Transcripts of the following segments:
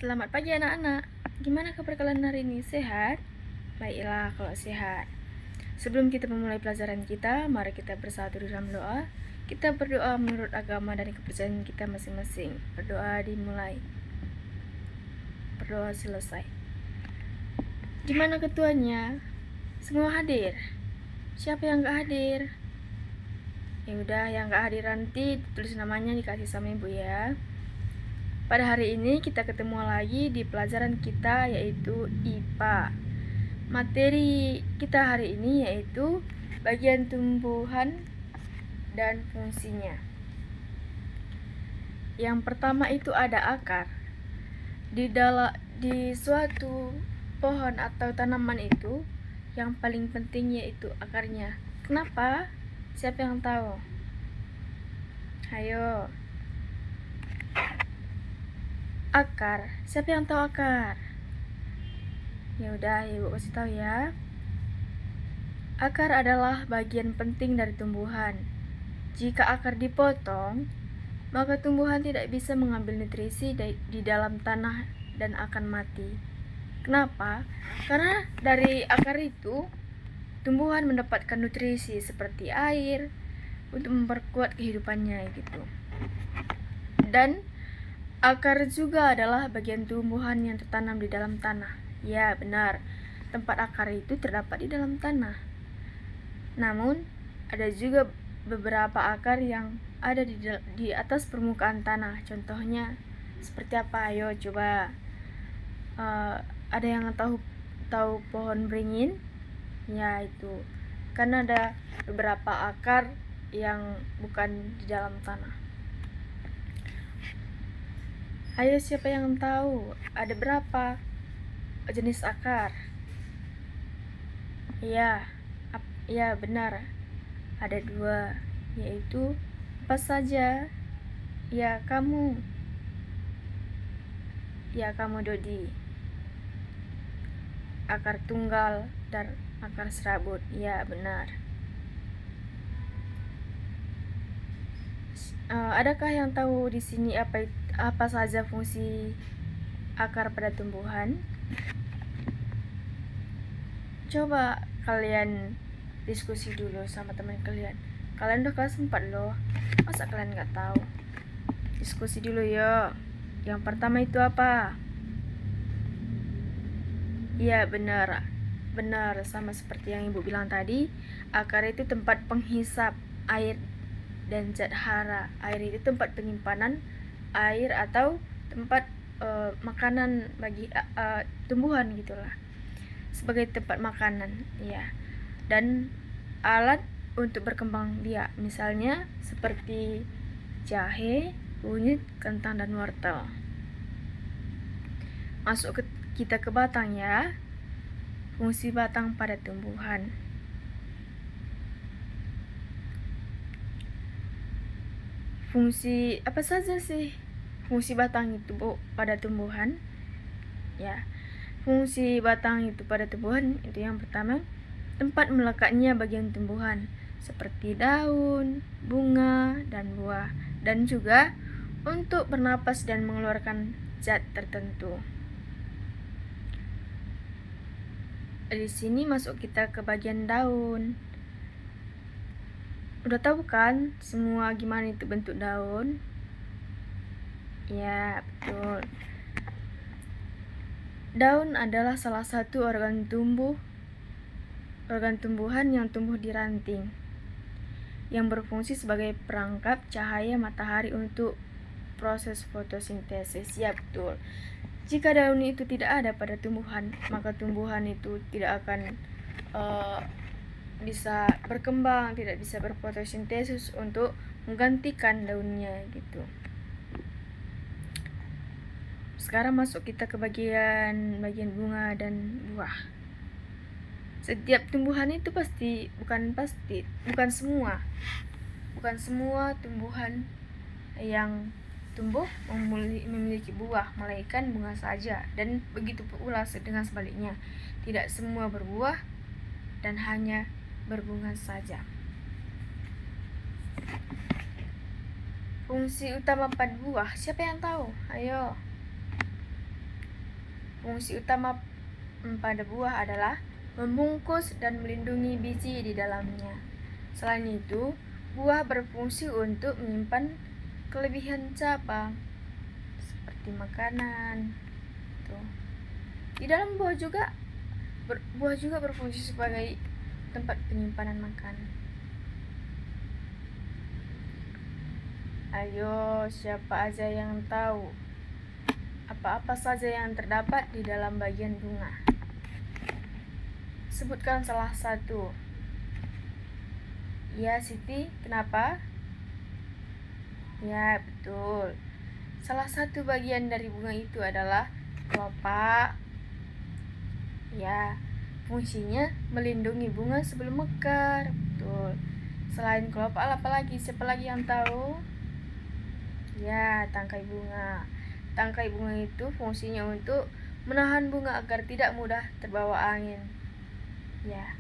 Selamat pagi anak-anak. Gimana kabar kalian hari ini? Sehat? Baiklah kalau sehat. Sebelum kita memulai pelajaran kita, mari kita bersatu dalam doa. Kita berdoa menurut agama dan kepercayaan kita masing-masing. Berdoa dimulai. Berdoa selesai. Gimana ketuanya? Semua hadir? Siapa yang gak hadir? Ya udah, yang gak hadir nanti tulis namanya dikasih sama ibu ya. Pada hari ini kita ketemu lagi di pelajaran kita yaitu IPA. Materi kita hari ini yaitu bagian tumbuhan dan fungsinya. Yang pertama itu ada akar. Di suatu pohon atau tanaman itu yang paling penting yaitu akarnya. Kenapa? Siapa yang tahu? Ayo. Akar. Siapa yang tahu akar? Ya udah, ibu kasih tahu ya. Akar adalah bagian penting dari tumbuhan. Jika akar dipotong, maka tumbuhan tidak bisa mengambil nutrisi di dalam tanah dan akan mati. Kenapa? Karena dari akar itu tumbuhan mendapatkan nutrisi seperti air untuk memperkuat kehidupannya gitu. Dan akar juga adalah bagian tumbuhan yang tertanam di dalam tanah. Ya, benar. Tempat akar itu terdapat di dalam tanah. Namun, ada juga beberapa akar yang ada di atas permukaan tanah. Contohnya seperti apa? Ayo coba. Ada yang tahu pohon beringin? Ya, itu. Karena ada beberapa akar yang bukan di dalam tanah. Ayo, siapa yang tahu ada berapa jenis akar? Ya, benar. Ada 2, yaitu apa saja? Ya, kamu Dodi. Akar tunggal dan akar serabut. Ya, benar. Adakah yang tahu di sini apa saja fungsi akar pada tumbuhan? Coba kalian diskusi dulu sama teman kalian. Kalian udah kelas 4 loh. Masa kalian nggak tahu? Diskusi dulu yuk. Yang pertama itu apa? Iya, benar. Benar, sama seperti yang ibu bilang tadi. Akar itu tempat penghisap air dan zat hara. Air itu tempat penyimpanan air atau tempat makanan bagi tumbuhan gitulah, sebagai tempat makanan ya, dan alat untuk berkembang biak, misalnya seperti jahe, kunyit, kentang, dan wortel. Kita ke batang ya. Fungsi batang pada tumbuhan. Fungsi apa saja sih fungsi batang itu pada tumbuhan? Ya, fungsi batang itu pada tumbuhan itu yang pertama, tempat melekatnya bagian tumbuhan seperti daun, bunga, dan buah, dan juga untuk bernapas dan mengeluarkan zat tertentu. Di sini masuk kita ke bagian daun. Udah tahu kan semua gimana itu bentuk daun? Ya, betul. Daun adalah salah satu organ tumbuhan yang tumbuh di ranting, yang berfungsi sebagai perangkap cahaya matahari untuk proses fotosintesis. Ya, betul. Jika daun itu tidak ada pada tumbuhan, maka tumbuhan itu tidak akan bisa berkembang, tidak bisa berfotosintesis untuk menggantikan daunnya gitu. Sekarang masuk kita ke bagian bunga dan buah. Setiap tumbuhan itu bukan semua tumbuhan yang tumbuh memiliki buah, melainkan bunga saja, dan begitu pula dengan sebaliknya, tidak semua berbuah dan hanya berbunga saja. Fungsi utama pada buah, siapa yang tahu? Ayo. Fungsi utama pada buah adalah membungkus dan melindungi biji di dalamnya. Selain itu, buah berfungsi untuk menyimpan kelebihan cabang seperti makanan. Tuh. Di dalam buah juga berfungsi sebagai tempat penyimpanan makanan. Ayo, siapa aja yang tahu apa-apa saja yang terdapat di dalam bagian bunga? Sebutkan salah satu. Ya, Siti, kenapa? Ya, betul. Salah satu bagian dari bunga itu adalah kelopak. Ya, fungsinya melindungi bunga sebelum mekar. Betul. Selain kelopak, apa lagi? Siapa lagi yang tahu? Ya, tangkai bunga. Tangkai bunga itu fungsinya untuk menahan bunga agar tidak mudah terbawa angin. Ya,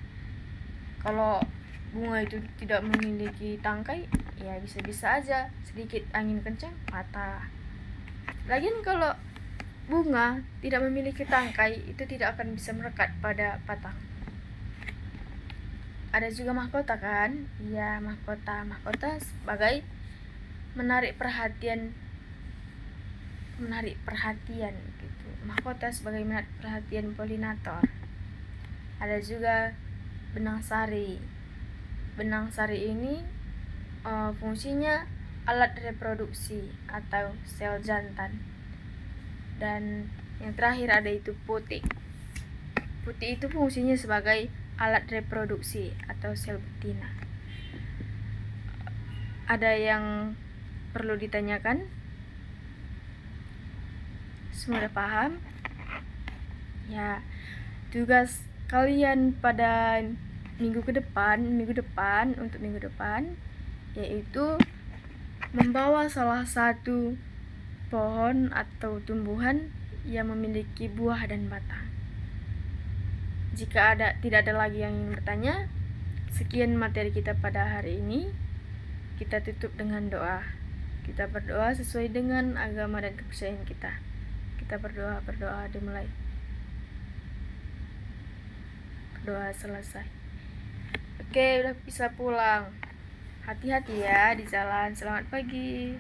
kalau bunga itu tidak memiliki tangkai, ya bisa-bisa aja sedikit angin kencang patah. Lagian kalau bunga tidak memiliki tangkai, itu tidak akan bisa merekat pada batang. Ada juga mahkota kan? Ya, mahkota sebagai menarik perhatian gitu. Mahkota sebagai menarik perhatian polinator. Ada juga benang sari. Benang sari ini fungsinya alat reproduksi atau sel jantan. Dan yang terakhir ada itu putik. Putik itu fungsinya sebagai alat reproduksi atau sel betina. Ada yang perlu ditanyakan? Semua udah paham? Ya, tugas kalian pada minggu depan yaitu membawa salah satu pohon atau tumbuhan yang memiliki buah dan batang. Jika tidak ada lagi yang ingin bertanya, sekian materi kita pada hari ini. Kita tutup dengan doa. Kita berdoa sesuai dengan agama dan kepercayaan kita. Kita berdoa dimulai. Berdoa selesai. Oke, udah bisa pulang. Hati-hati ya di jalan. Selamat pagi.